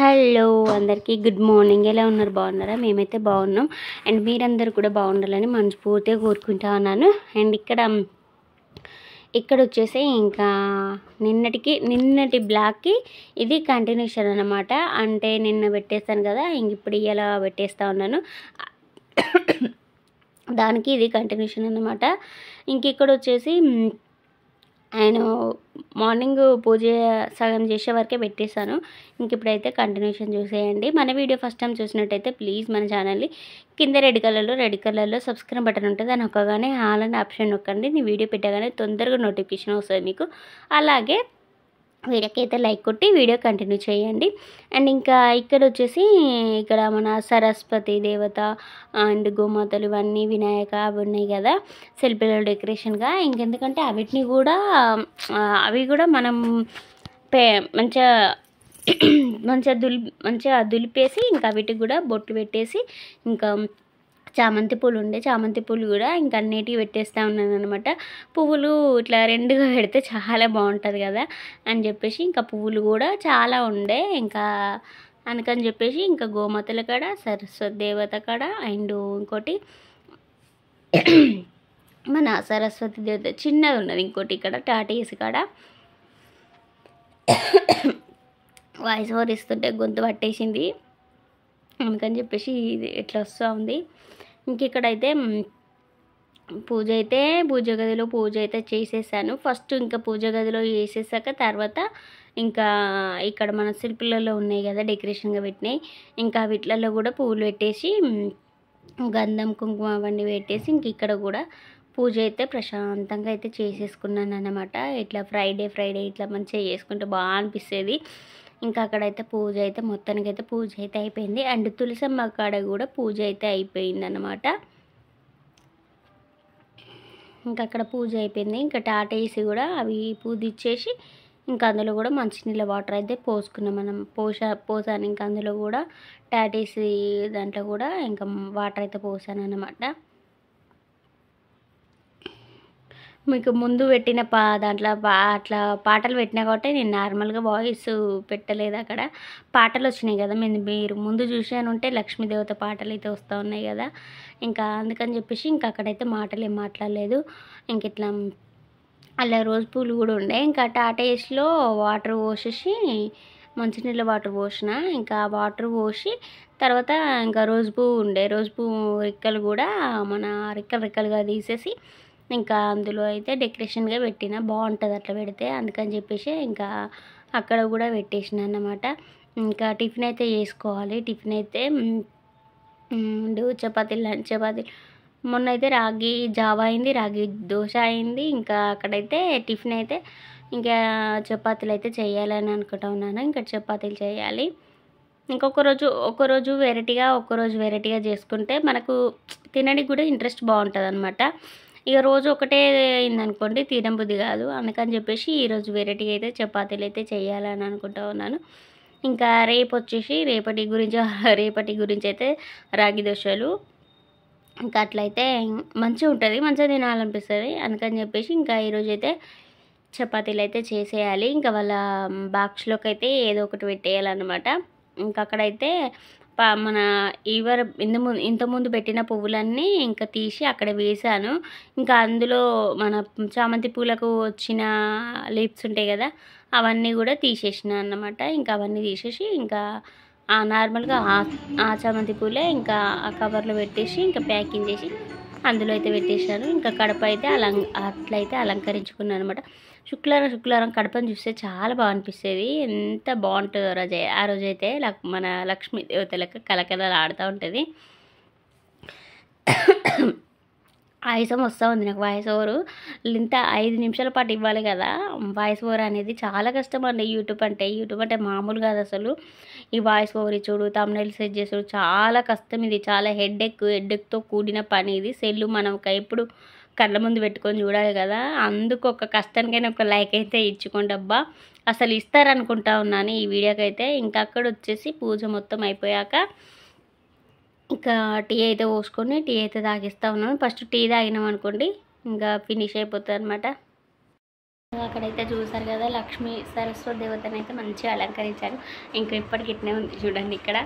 Hello అందరికీ good morning. ఎలా ఉన్నారు? బాగున్నారా? మేమైతే బాగున్నాం. అండ్ మీరందరూ కూడా బాగుండాలని మనస్ఫూర్తిగా కోరుకుంటా ఉన్నాను. అండ్ ఇక్కడ వచ్చేసి ఇంకా నిన్నటి బ్లాగ్కి ఇది కంటిన్యూషన్ అనమాట. అంటే నిన్న పెట్టేస్తాను కదా, ఇంక ఇప్పుడు ఇలా పెట్టేస్తూ ఉన్నాను. దానికి ఇది కంటిన్యూషన్ అనమాట. ఇంక ఇక్కడ వచ్చేసి నేను మార్నింగ్ పూజ సగం చేసే వరకే పెట్టేశాను. ఇంక ఇప్పుడైతే కంటిన్యూషన్ చూసేయండి. మన వీడియో ఫస్ట్ టైం చూసినట్టయితే ప్లీజ్ మన ఛానల్ని కింద రెడ్ కలర్లో సబ్స్క్రైబ్ బటన్ ఉంటుంది, దాన్ని నొక్కగానే ఆల్ అనే ఆప్షన్ నొక్కండి. నేను వీడియో పెట్టగానే తొందరగా నోటిఫికేషన్ వస్తుంది మీకు. అలాగే వీడియోకి అయితే లైక్ కొట్టి వీడియో కంటిన్యూ చేయండి. అండ్ ఇంకా ఇక్కడ వచ్చేసి ఇక్కడ మన సరస్వతి దేవత అండ్ గోమాతలు ఇవన్నీ వినాయక అవి ఉన్నాయి కదా సెల్ఫీలో డెకరేషన్గా. ఇంకెందుకంటే అవి కూడా మనం మంచిగా మంచిగా దులిపేసి ఇంకా వీటికి కూడా బొట్టు పెట్టేసి ఇంకా చామంతి పూలు కూడా ఇంకా అన్నిటికీ పెట్టేస్తూ ఉన్నాను అనమాట. పువ్వులు ఇట్లా రెండుగా పెడితే చాలా బాగుంటుంది కదా అని చెప్పేసి ఇంకా పువ్వులు కూడా చాలా ఉండే. ఇంకా అందుకని చెప్పేసి ఇంకా గోమాతల కాడ, సరస్వతి దేవత కాడ అండ్ ఇంకోటి మన సరస్వతి దేవత చిన్నది ఉన్నది, ఇంకోటి ఇక్కడ టాటేసి కాడ వాయిస్ ఓవర్ ఇస్తుంటే గొంతు పట్టేసింది, అందుకని చెప్పేసి ఇది ఎట్లా వస్తూ ఉంది. ఇంక ఇక్కడైతే పూజ గదిలో పూజ అయితే చేసేసాను ఫస్ట్. ఇంకా పూజ గదిలో చేసేసాక తర్వాత ఇంకా ఇక్కడ మన శిల్పులలో ఉన్నాయి కదా డెకరేషన్గా పెట్టినాయి, ఇంకా వీటిలలో కూడా పువ్వులు పెట్టేసి గంధం కుంకుమ అవన్నీ పెట్టేసి ఇంక ఇక్కడ కూడా పూజ అయితే ప్రశాంతంగా అయితే చేసేసుకున్నాను అన్నమాట. ఇట్లా ఫ్రైడే ఇట్లా మంచిగా చేసుకుంటే బాగా అనిపిస్తుంది. ఇంకా అక్కడైతే మొత్తానికైతే పూజ అయితే అయిపోయింది. అండ్ తులసమ్మ కాడ కూడా పూజ అయితే అయిపోయింది అన్నమాట. ఇంకా అక్కడ పూజ అయిపోయింది. ఇంకా టాటేసి కూడా అవి పూజ ఇచ్చేసి ఇంకా అందులో కూడా మంచినీళ్ళ వాటర్ అయితే పోసుకున్నాం మనం. పోసాను ఇంకా అందులో కూడా టాటేసి దాంట్లో కూడా ఇంకా వాటర్ అయితే పోసాను అన్నమాట. మీకు ముందు పెట్టిన దాంట్లో అట్లా పాటలు పెట్టినా కాబట్టి నేను నార్మల్గా వాయిస్ పెట్టలేదు. అక్కడ పాటలు వచ్చినాయి కదా, మీరు ముందు చూసాను ఉంటే లక్ష్మీదేవత పాటలు అయితే వస్తూ ఉన్నాయి కదా, ఇంకా అందుకని చెప్పేసి ఇంకా అక్కడైతే మాటలు ఏం మాట్లాడలేదు. ఇంక ఇట్లా అలా రోజు పూలు కూడా ఉండే. ఇంకా టాటేస్లో వాటర్ పోసేసి మంచినీళ్ళ వాటర్ పోసిన, ఇంకా వాటర్ పోసి తర్వాత ఇంకా రోజు పువ్వు రెక్కలు కూడా మన రెక్కలుగా తీసేసి ఇంకా అందులో అయితే డెకరేషన్గా పెట్టిన, బాగుంటుంది అట్లా పెడితే, అందుకని చెప్పేసి ఇంకా అక్కడ కూడా పెట్టేసిన అన్నమాట. ఇంకా టిఫిన్ అయితే చేసుకోవాలి. టిఫిన్ అయితే చపాతీలు మొన్న అయితే రాగి జావా అయింది, రాగి దోశ అయింది. ఇంకా అక్కడైతే టిఫిన్ అయితే ఇంకా చపాతీలు అయితే చేయాలని అనుకుంటా ఉన్నాను. ఇంకా చపాతీలు చేయాలి. ఒక్కొక్కరోజు వెరైటీగా చేసుకుంటే మనకు తినడానికి కూడా ఇంట్రెస్ట్ బాగుంటుంది అనమాట. ఇక రోజు ఒకటే అయిందనుకోండి తినబుద్ధి కాదు, అందుకని చెప్పేసి ఈరోజు వెరైటీగా అయితే చపాతీలు అయితే చేయాలని అనుకుంటా ఉన్నాను. ఇంకా రేపటి గురించి అయితే రాగి దోశలు ఇంకా అట్లయితే మంచిగా ఉంటుంది, మంచిగా తినాలనిపిస్తుంది. అందుకని చెప్పేసి ఇంకా ఈరోజు అయితే చపాతీలు అయితే చేసేయాలి. ఇంకా వాళ్ళ బాక్స్లోకి అయితే ఏదో ఒకటి పెట్టేయాలన్నమాట. ఇంకా అక్కడైతే మన ఇంతకుముందు పెట్టిన పువ్వులన్నీ ఇంకా తీసి అక్కడ వేసాను. ఇంకా అందులో మన చామంతి పూలకు వచ్చిన లీవ్స్ ఉంటాయి కదా, అవన్నీ కూడా తీసేసిన అన్నమాట. ఇంకా అవన్నీ తీసేసి ఇంకా నార్మల్గా ఆ చామంతి పూలే ఇంకా ఆ కవర్లో పెట్టేసి ఇంకా ప్యాకింగ్ చేసి అందులో అయితే పెట్టేశాను. ఇంకా కడప అయితే అట్లయితే అలంకరించుకున్నాను అనమాట. శుక్రవారం కడపను చూస్తే చాలా బాగా అనిపిస్తుంది, ఎంత బాగుంటుందో ఆ రోజైతే మన లక్ష్మీ దేవతలకు కలకలలు ఆడుతూ ఉంటుంది. ఆయాసం వస్తూ ఉంది నాకు. వాయిస్ ఓవరు ఇంత 5 నిమిషాల పాటు ఇవ్వాలి కదా, వాయిస్ ఓవర్ అనేది చాలా కష్టం అండి. యూట్యూబ్ అంటే మామూలు కాదు అసలు. ఈ వాయిస్ ఓవర్ ఇచ్చుడు, థంబ్నెయిల్ సెట్ చేసుడు చాలా కష్టం. ఇది చాలా హెడ్ఎక్తో కూడిన పని ఇది. సెల్లు మనం ఎప్పుడు కళ్ళ ముందు పెట్టుకొని చూడాలి కదా, అందుకు ఒక కష్టానికైనా ఒక లైక్ అయితే ఇచ్చుకోండి అబ్బా. అసలు ఇస్తారనుకుంటా ఉన్నాను ఈ వీడియోకి అయితే. ఇంకా అక్కడ వచ్చేసి పూజ మొత్తం అయిపోయాక ఇంకా టీ అయితే పోసుకొని టీ అయితే తాగిస్తూ ఉన్నాను. ఫస్ట్ టీ తాగినాం అనుకోండి ఇంకా ఫినిష్ అయిపోతుంది అనమాట. అక్కడైతే చూసారు కదా, లక్ష్మీ సరస్వతి దేవతని అయితే మంచిగా అలంకరించారు. ఇంకా ఇప్పటికి ఇట్నే ఉంది చూడండి, ఇక్కడ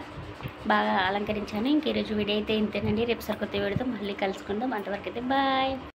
బాగా అలంకరించాను. ఇంక ఈరోజు వీడియో అయితే ఇంతేనండి. రేపు సరికొత్త వీడియోతో మళ్ళీ కలుసుకుందాం. అంతవరకు అయితే బాయ్.